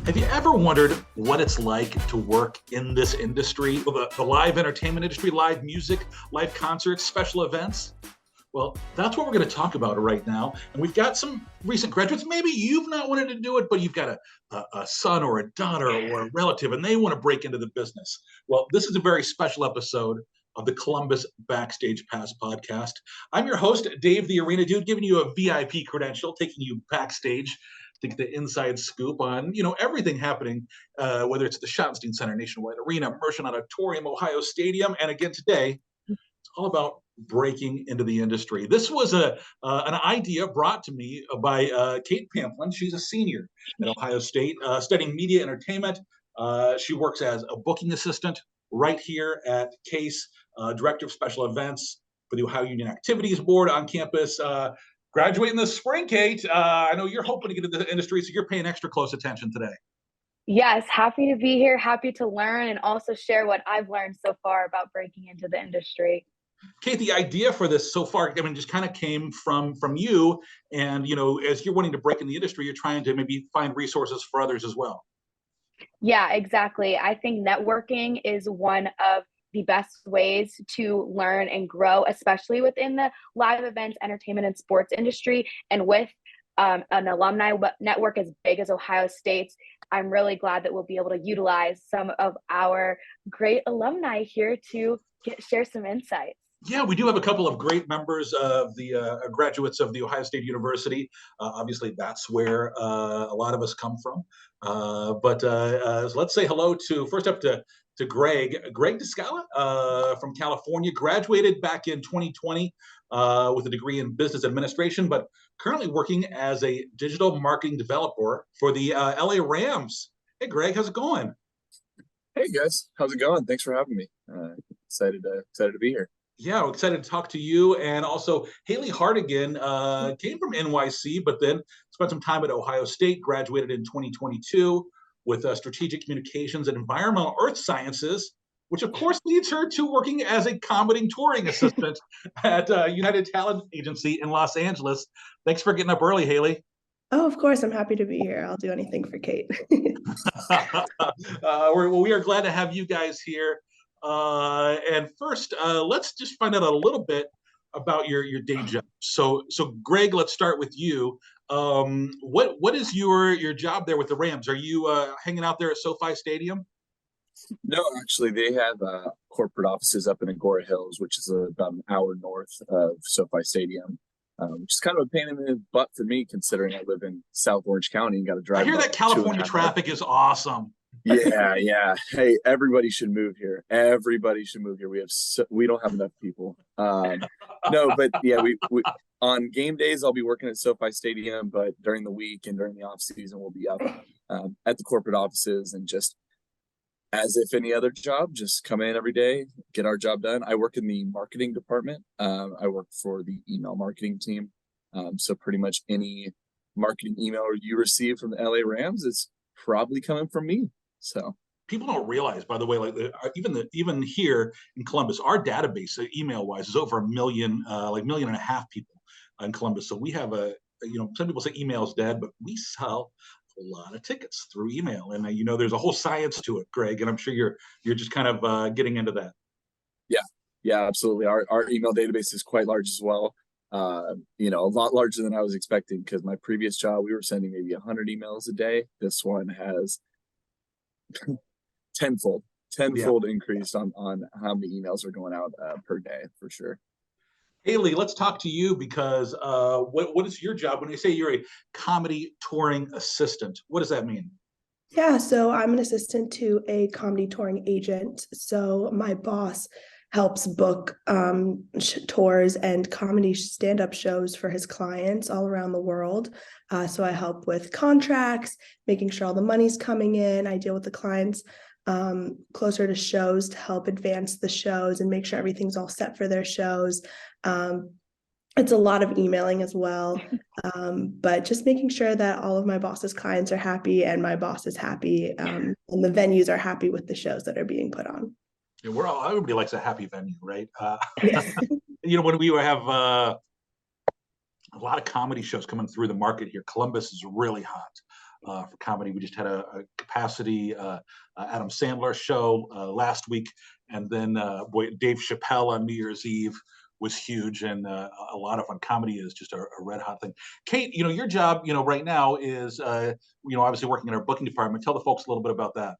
Have you ever wondered what it's like to work in this industry, the live entertainment industry, live music, live concerts, special events? Well, that's what we're going to talk about right now. And we've got some recent graduates. Maybe you've not wanted to do it, but you've got a son or a daughter or a relative, and they want to break into the business. Well, this is a very special episode of the Columbus Backstage Pass podcast. I'm your host, Dave the Arena Dude, giving you a VIP credential, taking you backstage to get the inside scoop on, everything happening, whether it's at the Schottenstein Center, Nationwide Arena, Merchant Auditorium, Ohio Stadium, and again today, it's all about breaking into the industry. This was an idea brought to me by Kate Pamplin. She's a senior at Ohio State, studying media entertainment. She works as a booking assistant right here at CASE, director of special events for the Ohio Union Activities Board on campus. Graduating this spring, Kate. I know you're hoping to get into the industry, so you're paying extra close attention today. Yes, happy to be here, happy to learn, and also share what I've learned so far about breaking into the industry. Kate, the idea for this so far, just kind of came from you. And, as you're wanting to break in the industry, you're trying to maybe find resources for others as well. Yeah, exactly. I think networking is one of the best ways to learn and grow, especially within the live events, entertainment, and sports industry. And with an alumni network as big as Ohio State's, I'm really glad that we'll be able to utilize some of our great alumni here to share some insights. Yeah, we do have a couple of great members of the graduates of the Ohio State University. Obviously, that's where a lot of us come from. But let's say hello first up to Greg Descala from California. Graduated back in 2020 with a degree in business administration, but currently working as a digital marketing developer for the LA Rams. Hey, Greg, how's it going? Hey guys, how's it going? Thanks for having me. Excited to be here. Yeah, we're excited to talk to you. And also, Haley Hardigan came from NYC, but then spent some time at Ohio State, graduated in 2022 with strategic communications and environmental earth sciences, which of course leads her to working as a comedy touring assistant at United Talent Agency in Los Angeles. Thanks for getting up early, Haley. Oh, of course. I'm happy to be here. I'll do anything for Kate. We are glad to have you guys here. And first, let's just find out a little bit about your day job. So Greg, let's start with you. What is your job there with the Rams? Are you hanging out there at SoFi Stadium? No, actually, they have corporate offices up in Agora Hills, which is about an hour north of SoFi Stadium, which is kind of a pain in the butt for me, considering I live in South Orange County and got to drive. I hear that California traffic is awesome. Yeah. Hey, everybody should move here. We don't have enough people. No, but yeah, we on game days I'll be working at SoFi Stadium, but during the week and during the off season we'll be up at the corporate offices, and just as if any other job, just come in every day, get our job done. I work in the marketing department. I work for the email marketing team. So pretty much any marketing email you receive from the LA Rams is probably coming from me. So people don't realize, by the way, even here in Columbus, our database, email wise, is over 1 million, like 1.5 million people in Columbus. So we have some people say email's dead, but we sell a lot of tickets through email, and there's a whole science to it, Greg. And I'm sure you're just kind of getting into that. Yeah, absolutely. Our email database is quite large as well. A lot larger than I was expecting, because my previous job we were sending maybe 100 emails a day. This one has tenfold increase on how many emails are going out per day, for sure. Haley, let's talk to you, because what is your job? When you say you're a comedy touring assistant, what does that mean? Yeah, so I'm an assistant to a comedy touring agent. So my boss helps book tours and comedy stand-up shows for his clients all around the world. So I help with contracts, making sure all the money's coming in. I deal with the clients closer to shows to help advance the shows and make sure everything's all set for their shows. It's a lot of emailing as well, but just making sure that all of my boss's clients are happy and my boss is happy, and the venues are happy with the shows that are being put on. Yeah, everybody likes a happy venue, right? When we have a lot of comedy shows coming through the market here, Columbus is really hot. for comedy. We just had a capacity Adam Sandler show last week, and then Dave Chappelle on New Year's Eve was huge, and a lot of fun. Comedy is just a red hot thing. Kate, your job, right now is, obviously working in our booking department. Tell the folks a little bit about that.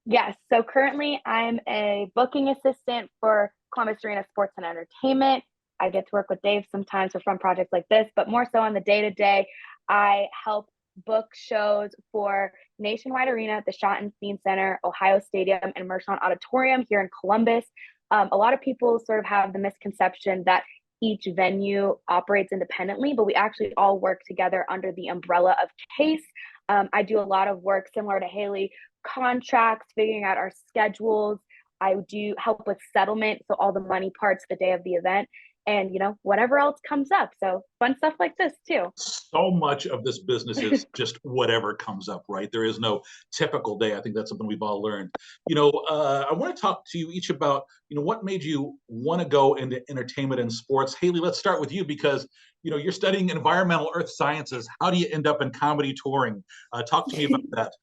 Yes. So currently I'm a booking assistant for Columbus Arena Sports and Entertainment. I get to work with Dave sometimes for fun projects like this, but more so on the day-to-day, I help book shows for Nationwide Arena, the Schottenstein Center, Ohio Stadium, and Mershon Auditorium here in Columbus. A lot of people sort of have the misconception that each venue operates independently, but we actually all work together under the umbrella of CASE. I do a lot of work similar to Haley, contracts, figuring out our schedules. I do help with settlement, so all the money parts the day of the event, and whatever else comes up. So fun stuff like this too. So much of this business is just whatever comes up, right? There is no typical day. I think that's something we've all learned. I want to talk to you each about what made you want to go into entertainment and sports. Haley, let's start with you, because you're studying environmental earth sciences. How do you end up in comedy touring? Talk to me about that.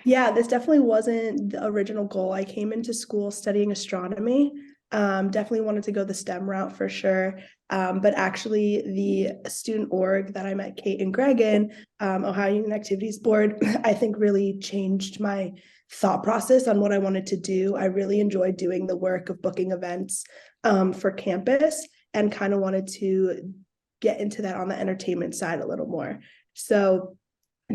Yeah, this definitely wasn't the original goal. I came into school studying astronomy. Definitely wanted to go the STEM route for sure. But actually the student org that I met Kate and Greg in, Ohio Union Activities Board, I think really changed my thought process on what I wanted to do. I really enjoyed doing the work of booking events for campus, and kind of wanted to get into that on the entertainment side a little more. So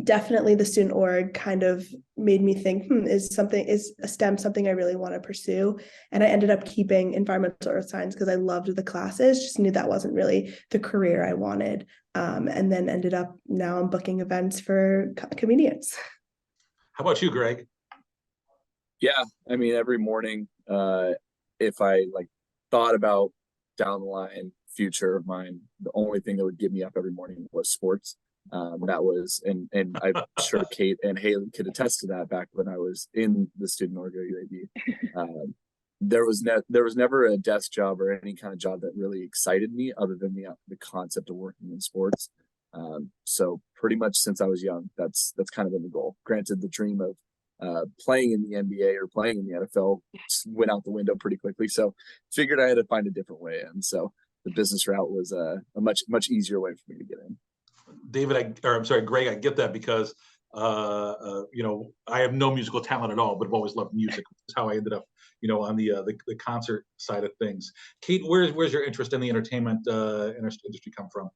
definitely the student org kind of made me think, is a STEM something I really want to pursue? And I ended up keeping environmental earth science because I loved the classes, just knew that wasn't really the career I wanted. And then ended up now I'm booking events for comedians. How about you, Greg? Yeah, I mean, every morning, if I thought about down the line future of mine, the only thing that would get me up every morning was sports. That was, and I'm sure Kate and Haley could attest to that. Back when I was in the student org at UAB, there was never a desk job or any kind of job that really excited me, other than the concept of working in sports. So pretty much since I was young, that's kind of been the goal. Granted, the dream of playing in the NBA or playing in the NFL went out the window pretty quickly. So figured I had to find a different way in. So the business route was a much easier way for me to get in. David, I'm sorry, Greg, I get that, because I have no musical talent at all, but I've always loved music. That's how I ended up, on the concert side of things. Kate, where's your interest in the entertainment industry come from?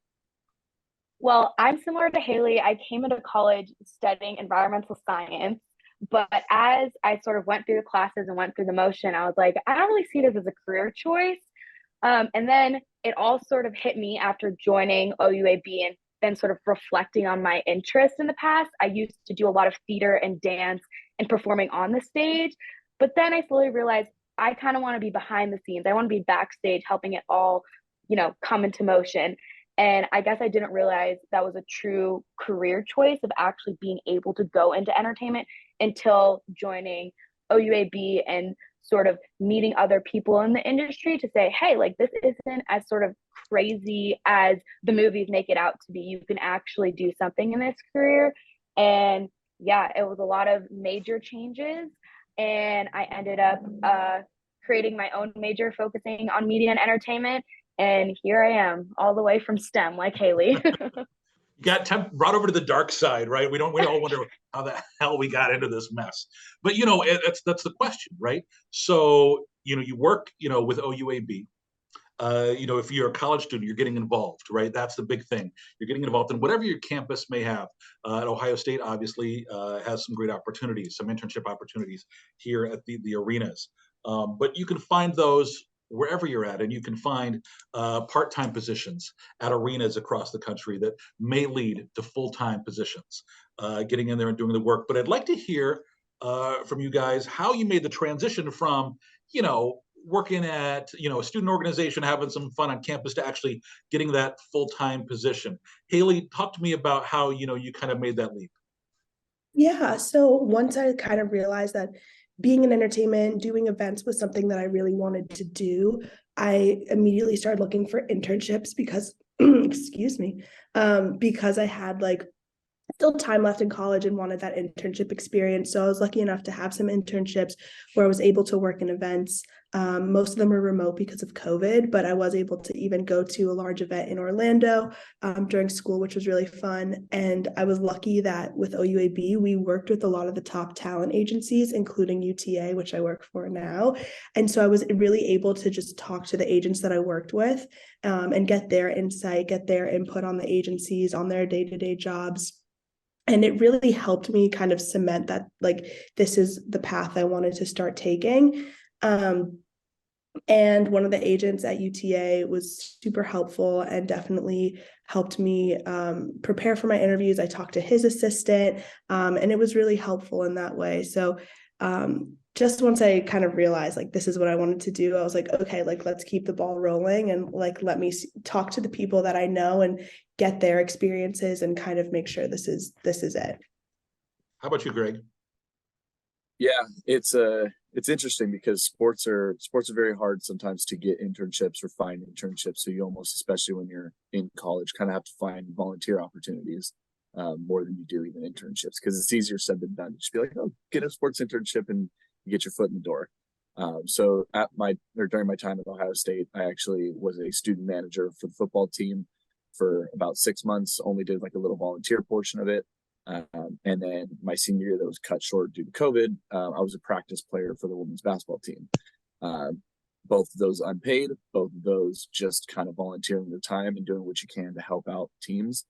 Well, I'm similar to Haley. I came into college studying environmental science, but as I sort of went through the classes and went through the motion, I was like, I don't really see this as a career choice. And then it all sort of hit me after joining OUAB and then sort of reflecting on my interest in the past. I used to do a lot of theater and dance and performing on the stage, but then I slowly realized I kind of want to be behind the scenes. I want to be backstage, helping it all, come into motion. And I guess I didn't realize that was a true career choice of actually being able to go into entertainment until joining OUAB and sort of meeting other people in the industry to say, hey, this isn't as sort of crazy as the movies make it out to be. You can actually do something in this career. And yeah, it was a lot of major changes. And I ended up creating my own major focusing on media and entertainment. And here I am, all the way from STEM, like Haley. Got brought over to the dark side, right? We all wonder how the hell we got into this mess. But that's the question, right? So you work with OUAB. If you're a college student, you're getting involved, right? That's the big thing. You're getting involved in whatever your campus may have. At Ohio State, obviously, has some great opportunities, some internship opportunities here at the arenas. But you can find those wherever you're at, and you can find part-time positions at arenas across the country that may lead to full-time positions, getting in there and doing the work. But I'd like to hear from you guys how you made the transition from, working at, a student organization, having some fun on campus, to actually getting that full-time position. Haley, talk to me about how, you kind of made that leap. Yeah, so once I kind of realized that being in entertainment, doing events was something that I really wanted to do, I immediately started looking for internships because, excuse me, because I had still time left in college and wanted that internship experience. So I was lucky enough to have some internships where I was able to work in events. Most of them were remote because of COVID, but I was able to even go to a large event in Orlando during school, which was really fun. And I was lucky that with OUAB, we worked with a lot of the top talent agencies, including UTA, which I work for now. And so I was really able to just talk to the agents that I worked with and get their insight, get their input on the agencies, on their day-to-day jobs. And it really helped me kind of cement that, like, this is the path I wanted to start taking. And one of the agents at UTA was super helpful and definitely helped me prepare for my interviews. I talked to his assistant, and it was really helpful in that way. So just once I kind of realized, like, this is what I wanted to do, I was like, okay, like, let's keep the ball rolling and, like, let me talk to the people that I know and get their experiences and kind of make sure this is it. How about you, Greg? Yeah, it's interesting because sports are very hard sometimes to get internships or find internships. So you almost, especially when you're in college, kind of have to find volunteer opportunities more than you do even internships, because it's easier said than done. Just be like, oh, get a sports internship and you get your foot in the door. So during my time at Ohio State, I actually was a student manager for the football team for about 6 months. Only did like a little volunteer portion of it. And then my senior year that was cut short due to COVID, I was a practice player for the women's basketball team. Both of those unpaid, both of those just kind of volunteering your time and doing what you can to help out teams,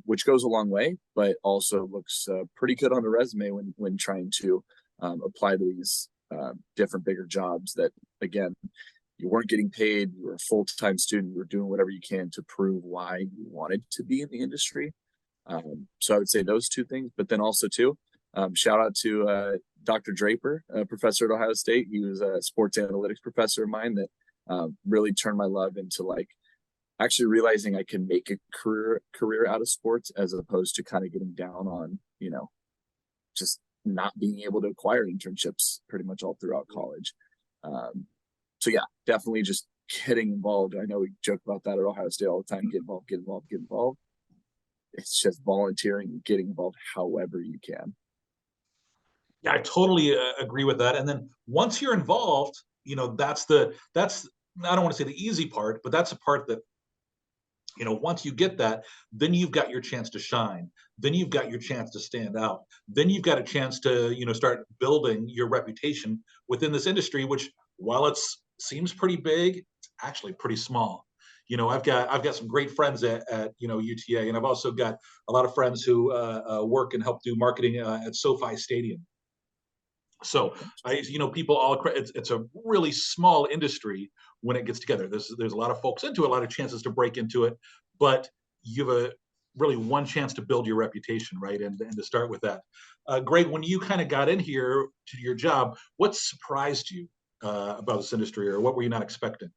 which goes a long way, but also looks pretty good on the resume when trying to apply to these different bigger jobs that, again, you weren't getting paid, you were a full-time student, you were doing whatever you can to prove why you wanted to be in the industry. So I would say those two things, but then also too, shout out to Dr. Draper, a professor at Ohio State. He was a sports analytics professor of mine that really turned my love into, like, actually realizing I can make a career out of sports, as opposed to kind of getting down on, just not being able to acquire internships pretty much all throughout college. So yeah, definitely just getting involved. I know we joke about that at Ohio State all the time. Get involved, get involved, get involved. It's just volunteering and getting involved however you can. Yeah, I totally agree with that. And then once you're involved, that's I don't want to say the easy part, but that's the part that, once you get that, then you've got your chance to shine. Then you've got your chance to stand out. Then you've got a chance to, start building your reputation within this industry, which, while it seems pretty big, it's actually pretty small. I've got some great friends at UTA, and I've also got a lot of friends who work and help do marketing at SoFi Stadium. So people all it's a really small industry when it gets together. There's a lot of folks into it, a lot of chances to break into it, but you have really one chance to build your reputation, right? And to start with that. Greg, when you kind of got in here to your job, what surprised you about this industry, or what were you not expecting?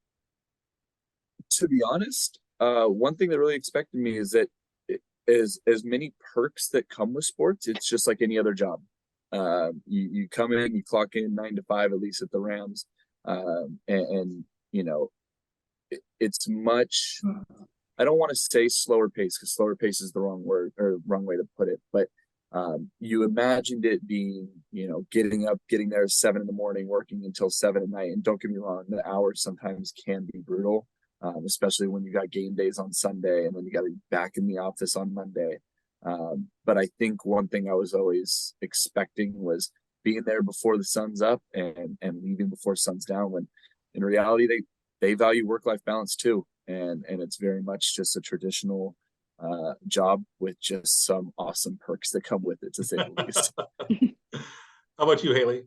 To be honest, one thing that really expected me is that as many perks that come with sports, it's just like any other job. You come in, you clock in 9 to 5, at least at the Rams, and it's much. I don't want to say slower pace, because slower pace is the wrong word or wrong way to put it, but you imagined it being, getting up, getting there at 7 in the morning, working until 7 at night. And don't get me wrong, the hours sometimes can be brutal, especially when you got game days on Sunday and then you got to be back in the office on Monday. But I think one thing I was always expecting was being there before the sun's up and leaving before sun's down, when in reality they value work-life balance too. And it's very much just a traditional job with just some awesome perks that come with it, to say the least. How about you, Haley?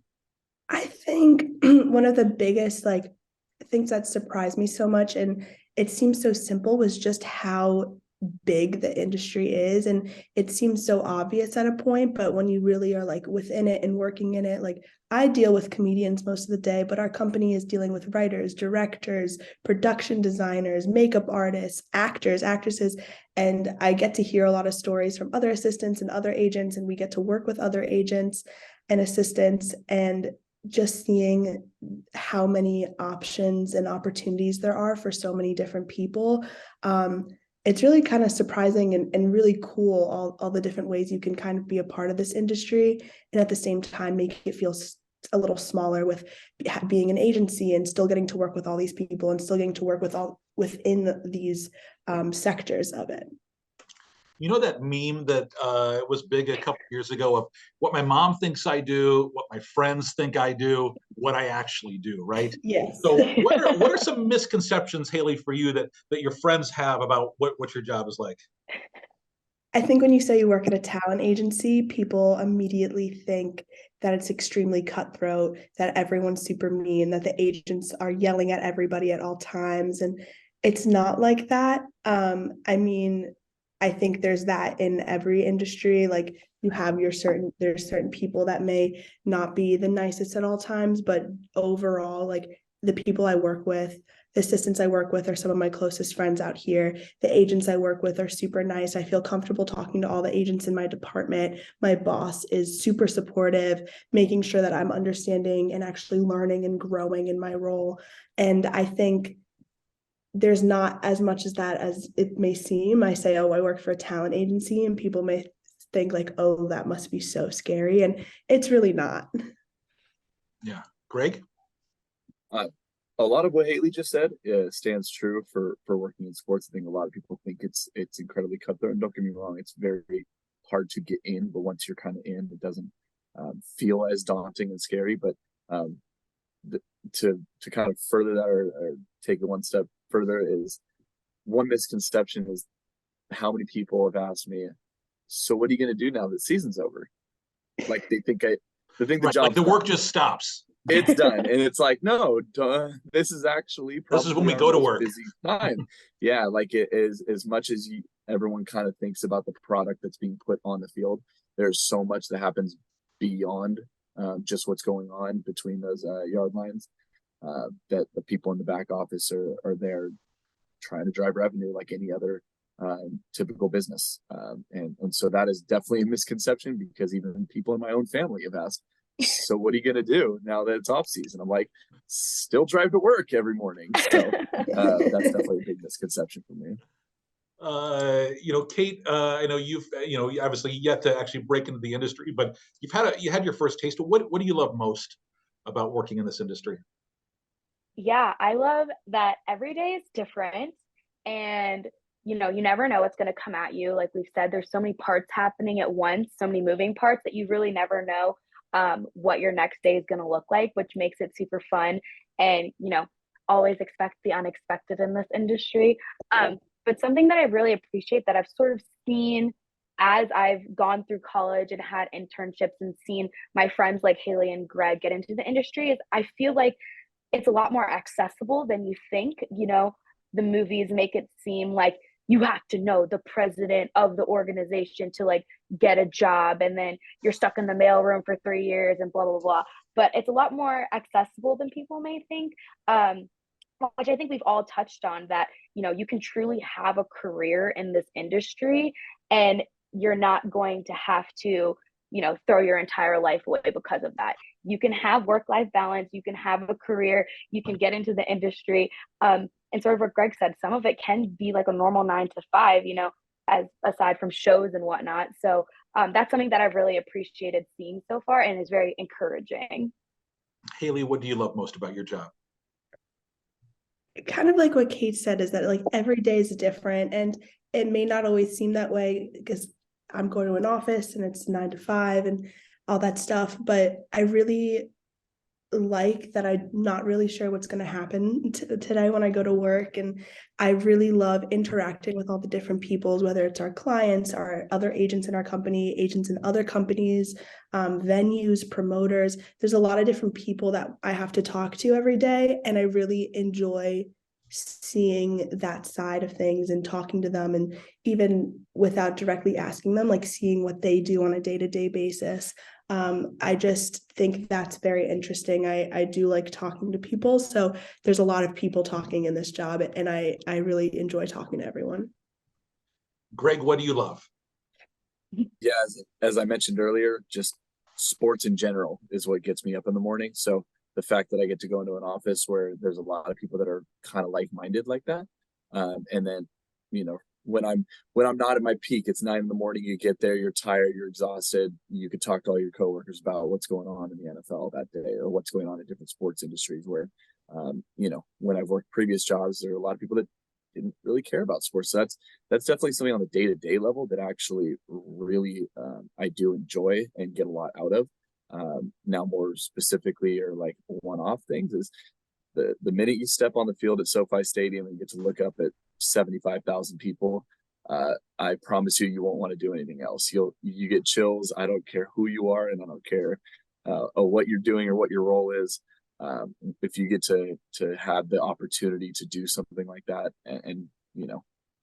I think one of the biggest things that surprised me so much, and it seems so simple, was just how big the industry is. And it seems so obvious at a point, but when you really are within it and working in it, I deal with comedians most of the day, but our company is dealing with writers, directors, production designers, makeup artists, actors, actresses, and I get to hear a lot of stories from other assistants and other agents, and we get to work with other agents and assistants, and just seeing how many options and opportunities there are for so many different people. it's really kind of surprising and really cool, all the different ways you can kind of be a part of this industry and at the same time make it feel a little smaller with being an agency and still getting to work with all these people and still getting to work with all within these sectors of it. You know that meme that was big a couple years ago of what my mom thinks I do, what my friends think I do, what I actually do, right? Yes. So what are some misconceptions, Haley, for you that your friends have about what your job is like? I think when you say you work at a talent agency, people immediately think that it's extremely cutthroat, that everyone's super mean, that the agents are yelling at everybody at all times. And it's not like that. I mean, I think there's that in every industry. Like you have there's certain people that may not be the nicest at all times, but overall, like the people I work with, the assistants I work with are some of my closest friends out here. The agents I work with are super nice. I feel comfortable talking to all the agents in my department. My boss is super supportive, making sure that I'm understanding and actually learning and growing in my role. And I think there's not as much as that as it may seem. I say, oh, I work for a talent agency, and people may think like, oh, that must be so scary. And it's really not. Yeah. Greg? A lot of what Haley just said stands true for working in sports. I think a lot of people think it's incredibly cutthroat. And don't get me wrong, it's very hard to get in, but once you're kind of in, it doesn't feel as daunting and scary. But to kind of further that or take it one step further is one misconception is how many people have asked me, so what are you going to do now that season's over? Like they think the job, like the work just stops. It's done. And it's like, no, this is actually this is when we go to work. Busy time. Yeah, like it is, as much as everyone kind of thinks about the product that's being put on the field, there's so much that happens beyond just what's going on between those yard lines that the people in the back office are there trying to drive revenue like any other typical business. And so that is definitely a misconception, because even people in my own family have asked, so what are you going to do now that it's off season? I'm like, still drive to work every morning. So that's definitely a big misconception for me. Kate, I know you've, obviously yet to actually break into the industry, but you had your first taste. What do you love most about working in this industry? Yeah, I love that every day is different, and you never know what's going to come at you. Like we've said, there's so many parts happening at once, so many moving parts that you really never know what your next day is going to look like, which makes it super fun. And always expect the unexpected in this industry. But something that I really appreciate that I've sort of seen as I've gone through college and had internships and seen my friends like Haley and Greg get into the industry is I feel like it's a lot more accessible than you think. The movies make it seem like you have to know the president of the organization to like get a job, and then you're stuck in the mailroom for 3 years and blah blah blah. But it's a lot more accessible than people may think, which I think we've all touched on, that you can truly have a career in this industry, and you're not going to have to throw your entire life away because of that. You can have work-life balance, you can have a career, you can get into the industry. And sort of what Greg said, some of it can be like a normal 9 to 5, as aside from shows and whatnot. So that's something that I've really appreciated seeing so far and is very encouraging. Haley, what do you love most about your job? Kind of like what Kate said, is that like every day is different, and it may not always seem that way because I'm going to an office and it's 9 to 5 and all that stuff. But I really like that I'm not really sure what's going to happen today when I go to work. And I really love interacting with all the different peoples, whether it's our clients, our other agents in our company, agents in other companies, venues, promoters. There's a lot of different people that I have to talk to every day. And I really enjoy seeing that side of things and talking to them, and even without directly asking them, like seeing what they do on a day-to-day basis. I just think that's very interesting. I do like talking to people, so there's a lot of people talking in this job, and I really enjoy talking to everyone. Greg, what do you love? Yeah, as I mentioned earlier, just sports in general is what gets me up in the morning. So the fact that I get to go into an office where there's a lot of people that are kind of like-minded like that, and then when I'm not at my peak, it's 9 a.m. You get there, you're tired, you're exhausted. You could talk to all your coworkers about what's going on in the NFL that day or what's going on in different sports industries where, when I've worked previous jobs, there are a lot of people that didn't really care about sports. So that's definitely something on the day-to-day level that actually really I do enjoy and get a lot out of. Now more specifically or like one-off things is the minute you step on the field at SoFi Stadium and get to look up at 75,000 people, I promise you won't want to do anything else. You get chills. I don't care who you are, and I don't care what you're doing or what your role is. If you get to have the opportunity to do something like that, and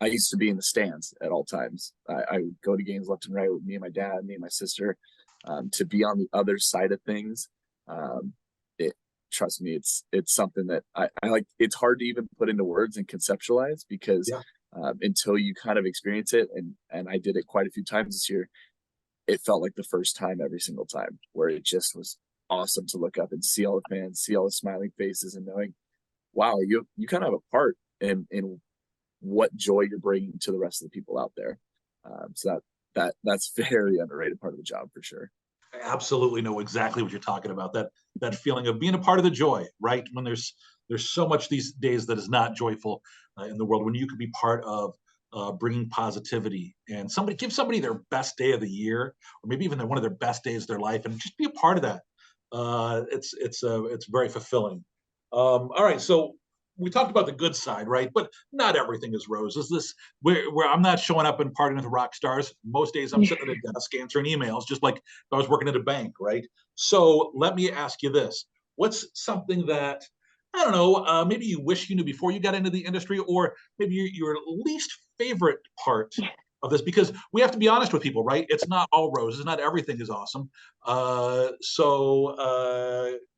I used to be in the stands at all times. I would go to games left and right with me and my dad, me and my sister. To be on the other side of things, trust me, it's something that I like. It's hard to even put into words and conceptualize because until you kind of experience it, and I did it quite a few times this year, it felt like the first time every single time, where it just was awesome to look up and see all the fans, see all the smiling faces, and knowing, wow, you kind of have a part in what joy you're bringing to the rest of the people out there. So that's very underrated part of the job for sure. I absolutely know exactly what you're talking about. That feeling of being a part of the joy, right? When there's so much these days that is not joyful in the world. When you could be part of bringing positivity and give somebody their best day of the year, or maybe even one of their best days of their life, and just be a part of that. It's very fulfilling. All right, so we talked about the good side, right? But not everything is roses. Where I'm not showing up and partying with the rock stars. Most days I'm sitting at a desk answering emails, just like if I was working at a bank, right? So let me ask you this: what's something that I don't know, maybe you wish you knew before you got into the industry, or maybe your least favorite part of this? Because we have to be honest with people, right? It's not all roses. Not everything is awesome.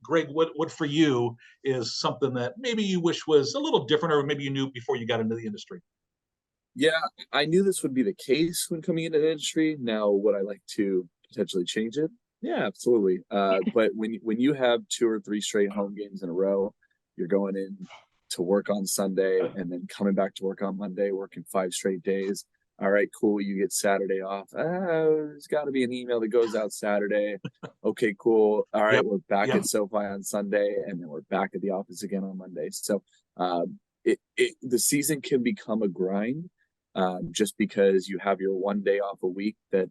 Greg, what for you is something that maybe you wish was a little different, or maybe you knew before you got into the industry? Yeah, I knew this would be the case when coming into the industry. Now, would I like to potentially change it? Yeah, absolutely. But when you have 2 or 3 straight home games in a row, you're going in to work on Sunday and then coming back to work on Monday, working 5 straight days. All right, cool. You get Saturday off. There's got to be an email that goes out Saturday. Okay, cool. All right, Yep. we're back Yep. at SoFi on Sunday, and then we're back at the office again on Monday. So the season can become a grind just because you have your one day off a week that,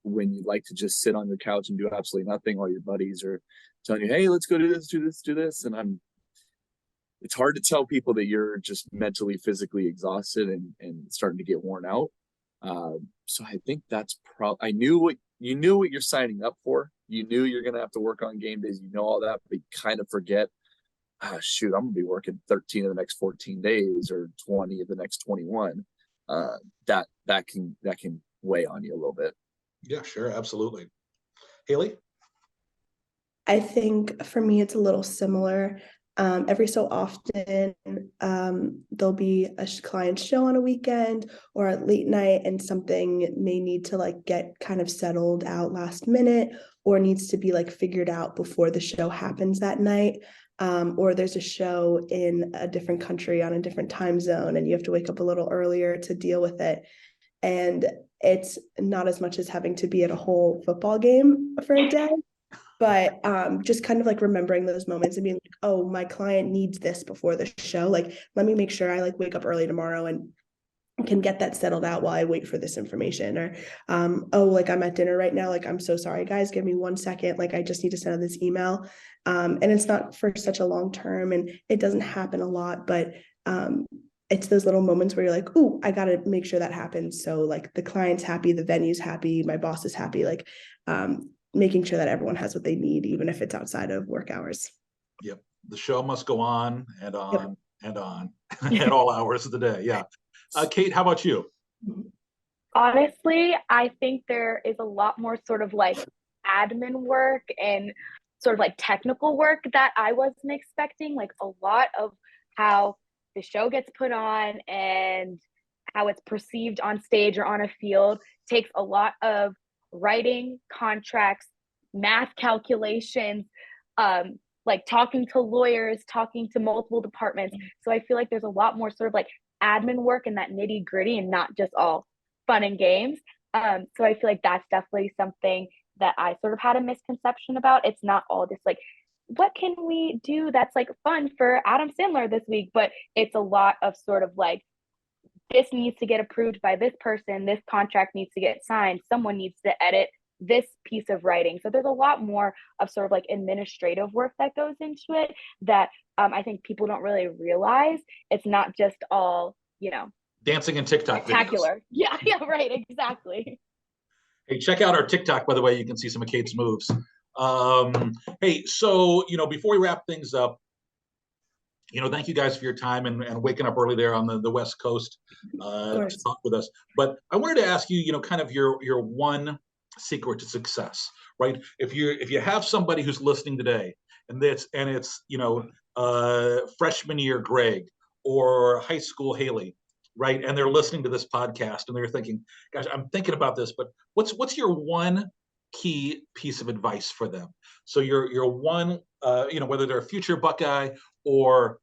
when you like to just sit on your couch and do absolutely nothing, all your buddies are telling you, hey, let's go do this, do this, do this. And it's hard to tell people that you're just mentally, physically exhausted and starting to get worn out. So I think that's I knew what you're signing up for. You knew you're going to have to work on game days. You know all that, but you kind of forget, shoot, I'm going to be working 13 of the next 14 days or 20 of the next 21. That can weigh on you a little bit. Yeah, sure, absolutely. Haley? I think for me, it's a little similar. Every so often, there'll be a client show on a weekend or a late night, and something may need to get kind of settled out last minute, or needs to be figured out before the show happens that night. Or there's a show in a different country on a different time zone, and you have to wake up a little earlier to deal with it. And it's not as much as having to be at a whole football game for a day, but just kind of remembering those moments and being like, oh, my client needs this before the show. Let me make sure I wake up early tomorrow and can get that settled out while I wait for this information. Or I'm at dinner right now, I'm so sorry guys, give me 1 second, I just need to send out this email. And it's not for such a long term, and it doesn't happen a lot, but it's those little moments where you're like, ooh, I gotta make sure that happens, so the client's happy, the venue's happy, my boss is happy, making sure that everyone has what they need, even if it's outside of work hours. Yep. The show must go on and on. Yep. And on at all hours of the day. Yeah. Kate, how about you? Honestly, I think there is a lot more sort of admin work and sort of technical work that I wasn't expecting. A lot of how the show gets put on and how it's perceived on stage or on a field takes a lot of writing, contracts, math calculations, talking to lawyers, talking to multiple departments. So I feel there's a lot more sort of admin work and that nitty gritty and not just all fun and games. So I feel like that's definitely something that I sort of had a misconception about. It's not all just like, what can we do that's like fun for Adam Sandler this week? But it's a lot of sort of like, this needs to get approved by this person, this contract needs to get signed, someone needs to edit this piece of writing. So there's a lot more of sort of like administrative work that goes into it that I think people don't really realize. It's not just all, dancing and TikTok spectacular. videos. Yeah, right, exactly. Hey, check out our TikTok, by the way. You can see some of Kate's moves. Hey, so, before we wrap things up, thank you guys for your time and waking up early there on the West Coast to talk with us. But I wanted to ask you, kind of your one secret to success, right? If you have somebody who's listening today, and it's freshman year Greg or high school Haley, right? And they're listening to this podcast and they're thinking, gosh, I'm thinking about this, but what's your one key piece of advice for them? So your one, whether they're a future Buckeye or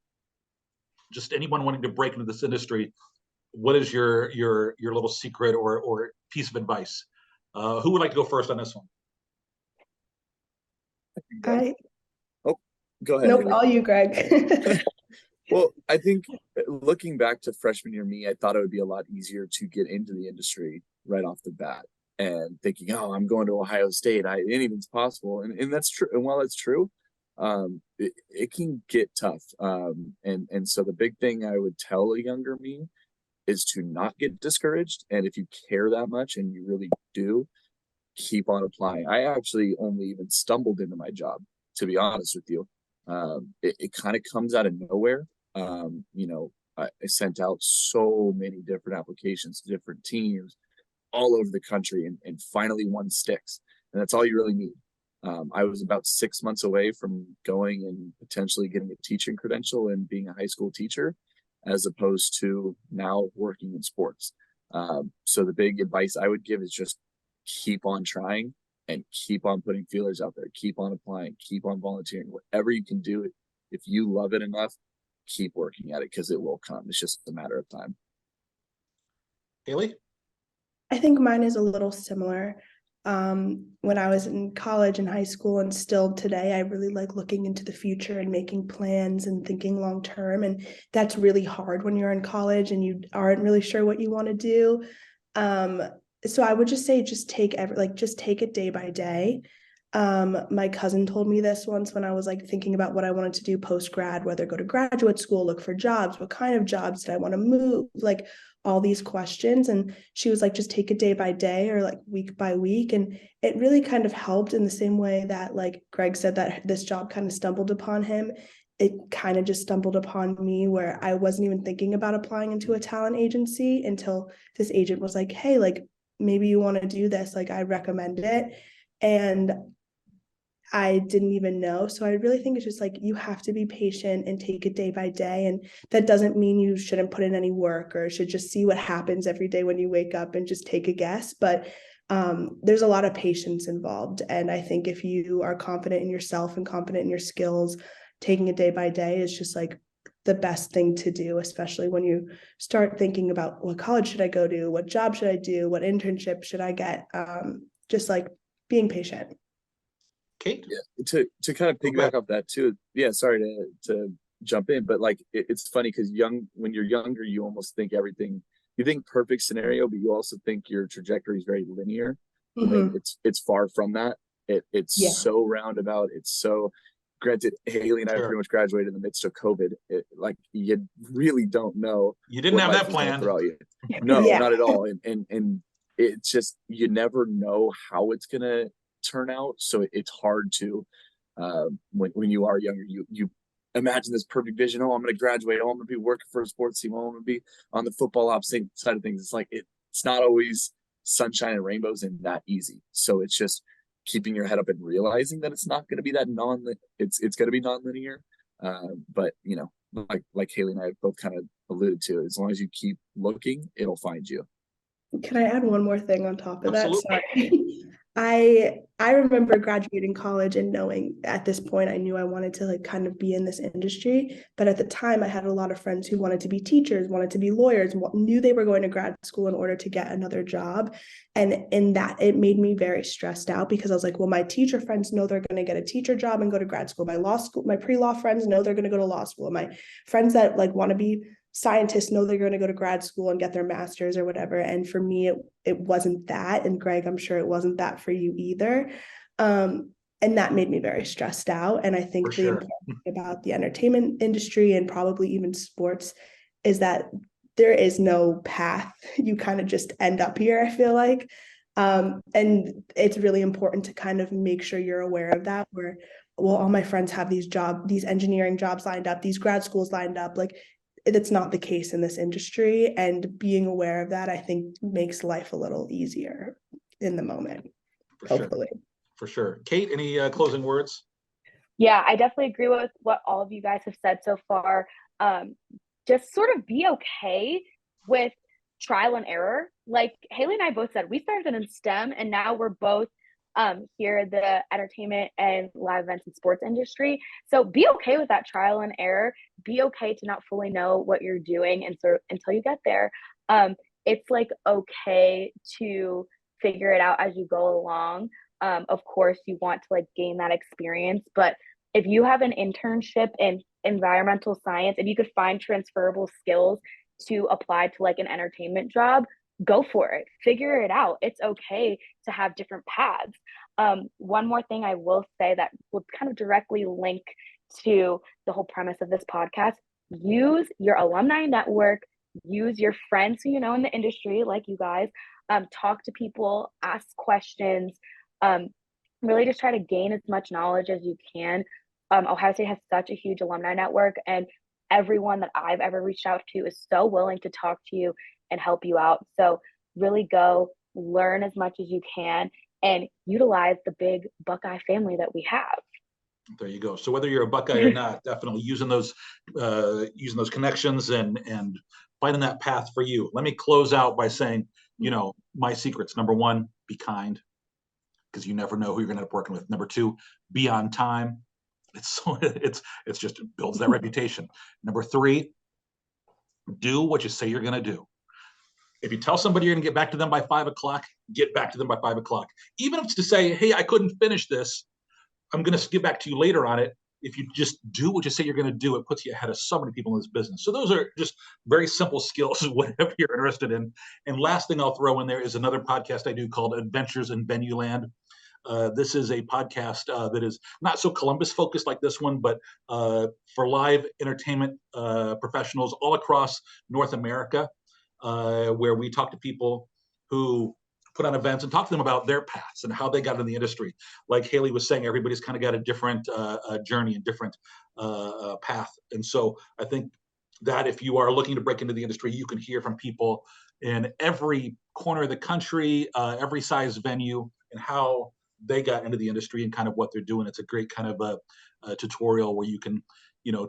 just anyone wanting to break into this industry, what is your little secret or piece of advice? Who would like to go first on this one? Go ahead. Nope, all you, Greg. Well, I think looking back to freshman year me, I thought it would be a lot easier to get into the industry right off the bat, and thinking, oh, I'm going to Ohio State, anything's possible, and that's true. And while that's true, it can get tough. And so the big thing I would tell a younger me is to not get discouraged. And if you care that much and you really do, keep on applying. I actually only even stumbled into my job, to be honest with you. It kind of comes out of nowhere. I sent out so many different applications to different teams all over the country, and finally one sticks. And that's all you really need. I was about 6 months away from going and potentially getting a teaching credential and being a high school teacher, as opposed to now working in sports. So the big advice I would give is just keep on trying and keep on putting feelers out there, keep on applying, keep on volunteering, whatever you can do. If you love it enough, keep working at it, because it will come. It's just a matter of time. Haley? I think mine is a little similar. When I was in college and high school and still today, I really like looking into the future and making plans and thinking long term. And that's really hard when you're in college and you aren't really sure what you want to do. So I would just say, just take it day by day. My cousin told me this once when I was like thinking about what I wanted to do post grad, whether go to graduate school, look for jobs, what kind of jobs did I want to move, like all these questions. And she was like, just take it day by day or like week by week. And it really kind of helped in the same way that like Greg said that this job kind of stumbled upon him. It kind of just stumbled upon me, where I wasn't even thinking about applying into a talent agency until this agent was like, hey, like maybe you want to do this, like I recommend it. And I didn't even know. So I really think it's just like, you have to be patient and take it day by day. And that doesn't mean you shouldn't put in any work or should just see what happens every day when you wake up and just take a guess. But there's a lot of patience involved. And I think if you are confident in yourself and confident in your skills, taking it day by day is just like the best thing to do, especially when you start thinking about what college should I go to, what job should I do, what internship should I get, just like being patient. Kate? Yeah, to kind of piggyback off that too. Yeah, sorry to jump in, but like it's funny because when you're younger, you almost think everything, you think perfect scenario, but you also think your trajectory is very linear. Mm-hmm. It's far from that. It's so roundabout. It's so, granted, Haley and I pretty much graduated in the midst of COVID. Like you really don't know. You didn't have that planned. No, not at all. And it's just, you never know how it's gonna turn out. So it's hard to when you are younger, you imagine this perfect vision. Oh, I'm going to graduate. Oh, I'm going to be working for a sports team. Oh, I'm going to be on the football ops side of things. It's like it's not always sunshine and rainbows and that easy. So it's just keeping your head up and realizing that it's not going to be that it's going to be non-linear. But like Haley and I both kind of alluded to, as long as you keep looking, it'll find you. Can I add one more thing on top of that? Sorry. I remember graduating college and knowing at this point I knew I wanted to like kind of be in this industry. But at the time I had a lot of friends who wanted to be teachers, wanted to be lawyers, knew they were going to grad school in order to get another job. And in that, it made me very stressed out because I was like, well, my teacher friends know they're going to get a teacher job and go to grad school. My law school, my pre-law friends know they're going to go to law school. My friends that like want to be scientists know they're going to go to grad school and get their master's or whatever. And for me, it wasn't that. And Greg, I'm sure it wasn't that for you either. And that made me very stressed out. And I think the important thing about the entertainment industry and probably even sports is that there is no path. You kind of just end up here, I feel like. And it's really important to kind of make sure you're aware of that, where, well, all my friends have these engineering jobs lined up, these grad schools lined up. Like, that's not the case in this industry, and being aware of that, I think, makes life a little easier in the moment. Hopefully. For sure. Kate, any closing words? Yeah, I definitely agree with what all of you guys have said so far. Just sort of be okay with trial and error. Like Haley and I both said, we started in STEM and now we're both here in the entertainment and live events and sports industry. So be okay with that trial and error. Be okay to not fully know what you're doing until you get there. It's like okay to figure it out as you go along. Of course, you want to like gain that experience, but if you have an internship in environmental science, if you could find transferable skills to apply to like an entertainment job, go for it. Figure it out. It's okay to have different paths. One more thing I will say that will kind of directly link to the whole premise of this podcast: use your alumni network, use your friends who you know in the industry, like you guys. Talk to people, ask questions. Really just try to gain as much knowledge as you can. Ohio State has such a huge alumni network, and everyone that I've ever reached out to is so willing to talk to you and help you out. So really go learn as much as you can and utilize the big Buckeye family that we have. There you go. So whether you're a Buckeye or not, definitely using those connections and finding that path for you. Let me close out by saying, my secrets: number one, be kind, because you never know who you're going to end up working with. Number two, be on time. It's just builds that reputation. Number three, do what you say you're going to do. If you tell somebody you're going to get back to them by 5 o'clock, get back to them by 5 o'clock. Even if it's to say, hey, I couldn't finish this, I'm going to get back to you later on it. If you just do what you say you're going to do, it puts you ahead of so many people in this business. So those are just very simple skills, whatever you're interested in. And last thing I'll throw in there is another podcast I do called Adventures in Venue Land. This is a podcast that is not so Columbus focused like this one, but for live entertainment professionals all across North America, where we talk to people who put on events and talk to them about their paths and how they got in the industry. Like Haley was saying, everybody's kind of got a different journey and different path. And so I think that if you are looking to break into the industry, you can hear from people in every corner of the country, every size venue, and how they got into the industry and kind of what they're doing. It's a great kind of a tutorial where you can,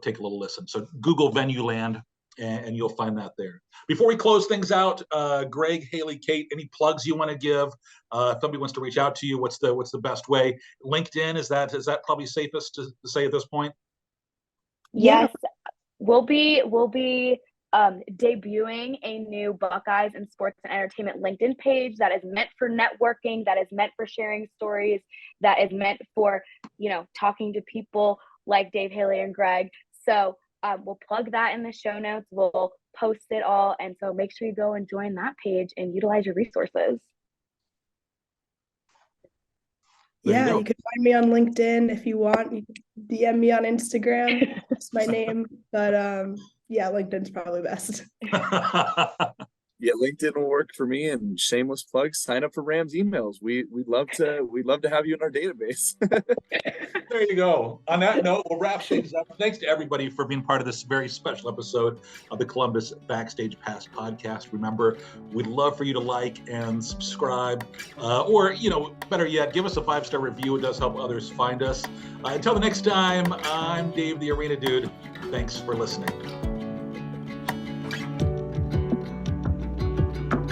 take a little listen. So Google Venue Land and you'll find that there. Before we close things out, Greg, Haley, Kate, any plugs you want to give? If somebody wants to reach out to you, what's the best way? LinkedIn, is that probably safest to say at this point? Yes, we'll be debuting a new Buckeyes and Sports and Entertainment LinkedIn page that is meant for networking, that is meant for sharing stories, that is meant for, talking to people like Dave, Haley, and Greg. So we'll plug that in the show notes. We'll post it all. And so make sure you go and join that page and utilize your resources. Yeah, you can find me on LinkedIn if you want. You can DM me on Instagram. That's my name. But yeah, LinkedIn's probably best. Yeah, LinkedIn will work for me. And shameless plug: sign up for Rams emails. We'd love to have you in our database. There you go. On that note, we'll wrap things up. Thanks to everybody for being part of this very special episode of the Columbus Backstage Pass podcast. Remember, we'd love for you to like and subscribe, or better yet, give us a 5-star review. It does help others find us. Until the next time, I'm Dave, the Arena Dude. Thanks for listening.